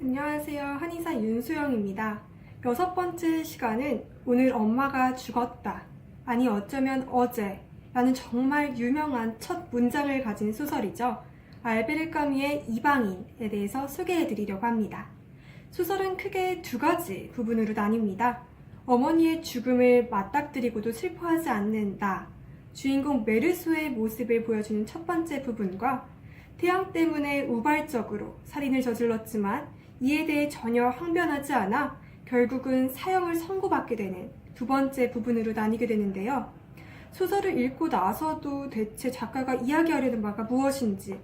안녕하세요. 한의사 윤수영입니다. 6번째 시간은 오늘 엄마가 죽었다. 아니 어쩌면 어제 라는 정말 유명한 첫 문장을 가진 소설이죠. 알베르 까뮈의 이방인에 대해서 소개해 드리려고 합니다. 소설은 크게 두 가지 부분으로 나뉩니다. 어머니의 죽음을 맞닥뜨리고도 슬퍼하지 않는 나, 주인공 메르소의 모습을 보여주는 첫 번째 부분과 태양 때문에 우발적으로 살인을 저질렀지만 이에 대해 전혀 항변하지 않아 결국은 사형을 선고받게 되는 두 번째 부분으로 나뉘게 되는데요. 소설을 읽고 나서도 대체 작가가 이야기하려는 바가 무엇인지,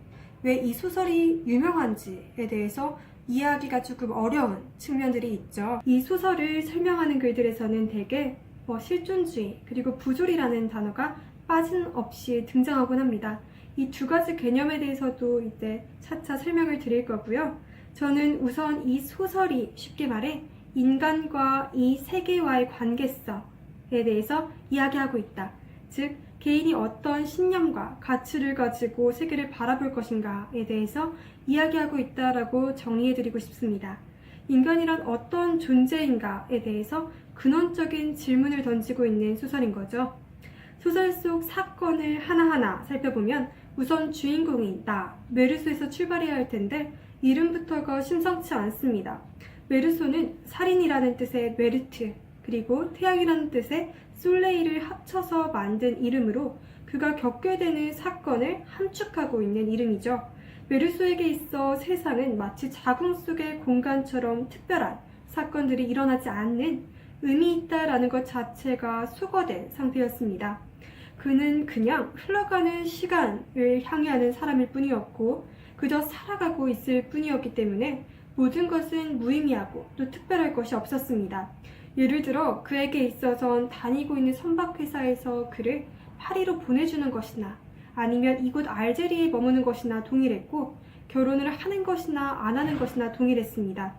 왜 이 소설이 유명한지에 대해서 이해하기가 조금 어려운 측면들이 있죠. 이 소설을 설명하는 글들에서는 대개 실존주의 그리고 부조리라는 단어가 빠짐없이 등장하곤 합니다. 이 두 가지 개념에 대해서도 이제 차차 설명을 드릴 거고요. 저는 우선 이 소설이 쉽게 말해 인간과 이 세계와의 관계성에 대해서 이야기하고 있다. 즉, 개인이 어떤 신념과 가치를 가지고 세계를 바라볼 것인가에 대해서 이야기하고 있다라고 정리해드리고 싶습니다. 인간이란 어떤 존재인가에 대해서 근원적인 질문을 던지고 있는 소설인 거죠. 소설 속 사건을 하나하나 살펴보면 우선 주인공인 나, 메르소에서 출발해야 할 텐데 이름부터가 심상치 않습니다. 메르소는 살인이라는 뜻의 메르트, 그리고 태양이라는 뜻의 솔레이를 합쳐서 만든 이름으로 그가 겪게 되는 사건을 함축하고 있는 이름이죠. 메르소에게 있어 세상은 마치 자궁 속의 공간처럼 특별한 사건들이 일어나지 않는 의미 있다라는 것 자체가 소거된 상태였습니다. 그는 그냥 흘러가는 시간을 향해하는 사람일 뿐이었고 그저 살아가고 있을 뿐이었기 때문에 모든 것은 무의미하고 또 특별할 것이 없었습니다. 예를 들어 그에게 있어선 다니고 있는 선박회사에서 그를 파리로 보내주는 것이나 아니면 이곳 알제리에 머무는 것이나 동일했고 결혼을 하는 것이나 안 하는 것이나 동일했습니다.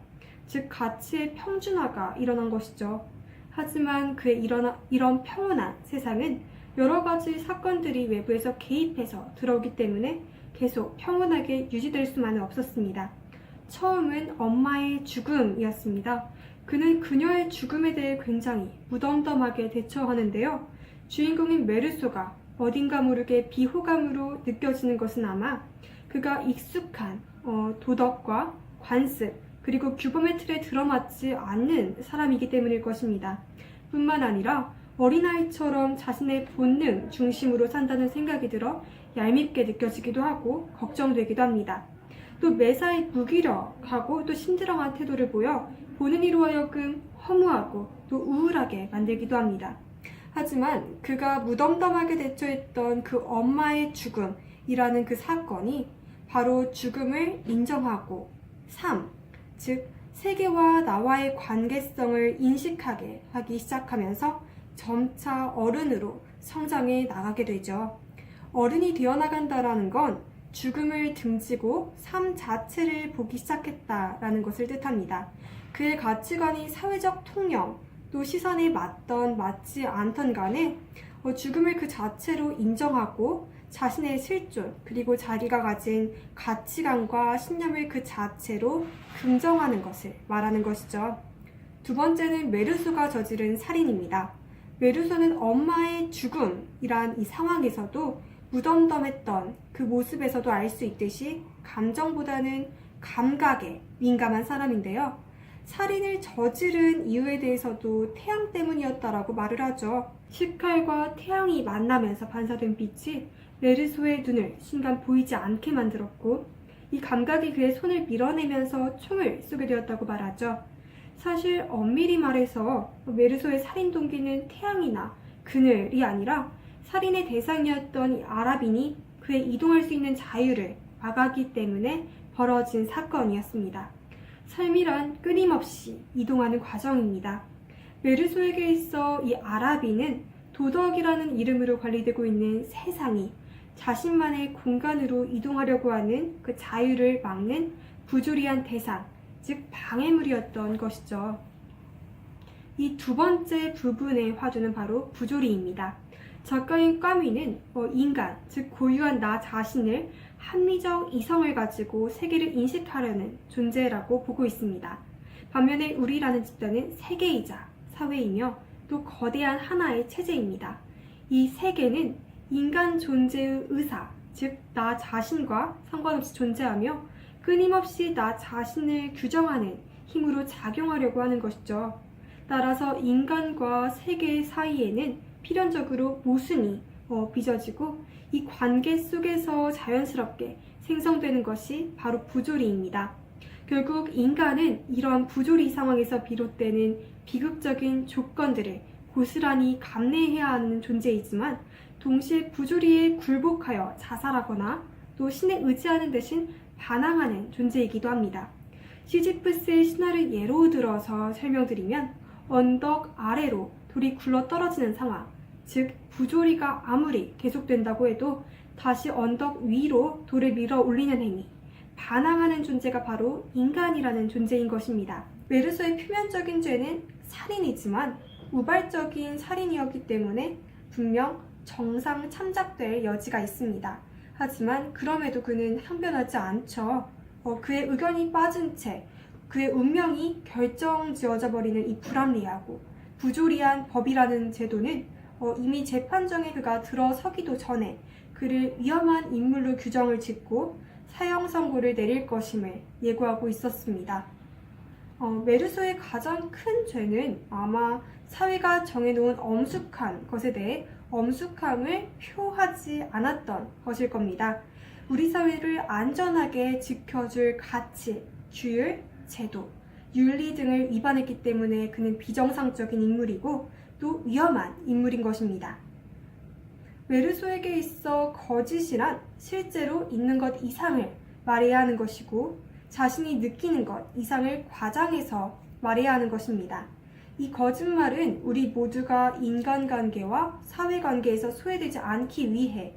즉 가치의 평준화가 일어난 것이죠. 하지만 그의 이런 평온한 세상은 여러 가지 사건들이 외부에서 개입해서 들어오기 때문에 계속 평온하게 유지될 수만은 없었습니다. 처음은 엄마의 죽음이었습니다. 그는 그녀의 죽음에 대해 굉장히 무덤덤하게 대처하는데요. 주인공인 메르소가 어딘가 모르게 비호감으로 느껴지는 것은 아마 그가 익숙한 도덕과 관습 그리고 규범의 틀에 들어맞지 않는 사람이기 때문일 것입니다. 뿐만 아니라 어린아이처럼 자신의 본능 중심으로 산다는 생각이 들어 얄밉게 느껴지기도 하고 걱정되기도 합니다. 또 매사에 무기력하고 또 심드렁한 태도를 보여 보는 이로 하여금 허무하고 또 우울하게 만들기도 합니다. 하지만 그가 무덤덤하게 대처했던 그 엄마의 죽음이라는 그 사건이 바로 죽음을 인정하고 즉 세계와 나와의 관계성을 인식하게 하기 시작하면서 점차 어른으로 성장해 나가게 되죠. 어른이 되어나간다라는 건 죽음을 등지고 삶 자체를 보기 시작했다라는 것을 뜻합니다. 그의 가치관이 사회적 통념, 또 시선에 맞던 맞지 않던 간에 죽음을 그 자체로 인정하고 자신의 실존, 그리고 자기가 가진 가치관과 신념을 그 자체로 긍정하는 것을 말하는 것이죠. 두 번째는 메르소가 저지른 살인입니다. 메르소는 엄마의 죽음이란 이 상황에서도 무덤덤했던 그 모습에서도 알 수 있듯이 감정보다는 감각에 민감한 사람인데요. 살인을 저지른 이유에 대해서도 태양 때문이었다라고 말을 하죠. 식칼과 태양이 만나면서 반사된 빛이 메르소의 눈을 순간 보이지 않게 만들었고 이 감각이 그의 손을 밀어내면서 총을 쏘게 되었다고 말하죠. 사실 엄밀히 말해서 메르소의 살인 동기는 태양이나 그늘이 아니라 살인의 대상이었던 이 아랍인이 그의 이동할 수 있는 자유를 막았기 때문에 벌어진 사건이었습니다. 삶이란 끊임없이 이동하는 과정입니다. 메르소에게 있어 이 아랍인은 도덕이라는 이름으로 관리되고 있는 세상이 자신만의 공간으로 이동하려고 하는 그 자유를 막는 부조리한 대상, 즉 방해물이었던 것이죠. 이 두 번째 부분의 화두는 바로 부조리입니다. 작가인 까뮈는 인간, 즉 고유한 나 자신을 합리적 이성을 가지고 세계를 인식하려는 존재라고 보고 있습니다. 반면에 우리라는 집단은 세계이자 사회이며 또 거대한 하나의 체제입니다. 이 세계는 인간 존재의 의사, 즉 나 자신과 상관없이 존재하며 끊임없이 나 자신을 규정하는 힘으로 작용하려고 하는 것이죠. 따라서 인간과 세계 사이에는 필연적으로 모순이 빚어지고 이 관계 속에서 자연스럽게 생성되는 것이 바로 부조리입니다. 결국 인간은 이러한 부조리 상황에서 비롯되는 비극적인 조건들을 고스란히 감내해야 하는 존재이지만 동시에 부조리에 굴복하여 자살하거나 또 신에 의지하는 대신 반항하는 존재이기도 합니다. 시지프스의 신화를 예로 들어서 설명드리면 언덕 아래로 돌이 굴러 떨어지는 상황, 즉 부조리가 아무리 계속된다고 해도 다시 언덕 위로 돌을 밀어 올리는 행위, 반항하는 존재가 바로 인간이라는 존재인 것입니다. 메르소의 표면적인 죄는 살인이지만 우발적인 살인이었기 때문에 분명 정상 참작될 여지가 있습니다. 하지만 그럼에도 그는 항변하지 않죠. 그의 의견이 빠진 채 그의 운명이 결정지어져 버리는 이 불합리하고 부조리한 법이라는 제도는 이미 재판정에 그가 들어서기도 전에 그를 위험한 인물로 규정을 짓고 사형 선고를 내릴 것임을 예고하고 있었습니다. 메르소의 가장 큰 죄는 아마 사회가 정해놓은 엄숙한 것에 대해 엄숙함을 표하지 않았던 것일 겁니다. 우리 사회를 안전하게 지켜줄 가치, 규율, 제도, 윤리 등을 위반했기 때문에 그는 비정상적인 인물이고 또 위험한 인물인 것입니다. 메르소에게 있어 거짓이란 실제로 있는 것 이상을 말해야 하는 것이고 자신이 느끼는 것 이상을 과장해서 말해야 하는 것입니다. 이 거짓말은 우리 모두가 인간관계와 사회관계에서 소외되지 않기 위해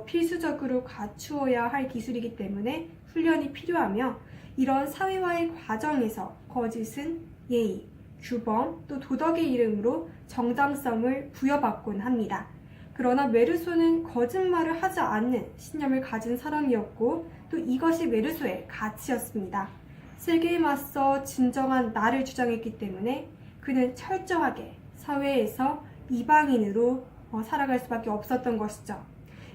필수적으로 갖추어야 할 기술이기 때문에 훈련이 필요하며 이런 사회화의 과정에서 거짓은 예의, 규범, 또 도덕의 이름으로 정당성을 부여받곤 합니다. 그러나 메르소는 거짓말을 하지 않는 신념을 가진 사람이었고 또 이것이 메르소의 가치였습니다. 세계에 맞서 진정한 나를 주장했기 때문에 그는 철저하게 사회에서 이방인으로 살아갈 수밖에 없었던 것이죠.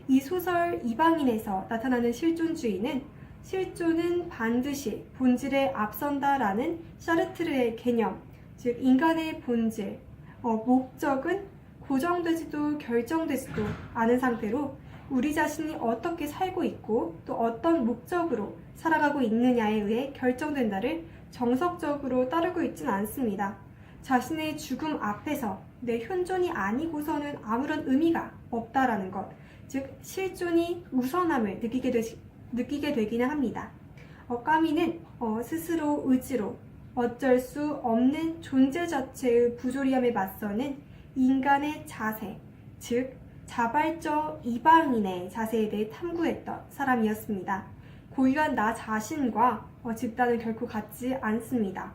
이 소설 이방인에서 나타나는 실존주의는 실존은 반드시 본질에 앞선다라는 샤르트르의 개념, 즉 인간의 본질, 목적은 고정되지도 결정되지도 않은 상태로 우리 자신이 어떻게 살고 있고 또 어떤 목적으로 살아가고 있느냐에 의해 결정된다를 정석적으로 따르고 있지는 않습니다. 자신의 죽음 앞에서 내 현존이 아니고서는 아무런 의미가 없다라는 것, 즉 실존이 우선함을 느끼게 되기는 합니다. 까미는 스스로 의지로 어쩔 수 없는 존재 자체의 부조리함에 맞서는 인간의 자세, 즉 자발적 이방인의 자세에 대해 탐구했던 사람이었습니다. 고유한 나 자신과 집단은 결코 같지 않습니다.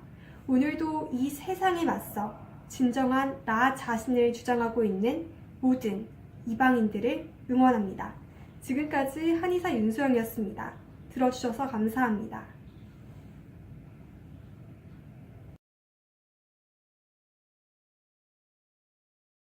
오늘도 이 세상에 맞서 진정한 나 자신을 주장하고 있는 모든 이방인들을 응원합니다. 지금까지 한의사 윤소영이었습니다. 들어주셔서 감사합니다.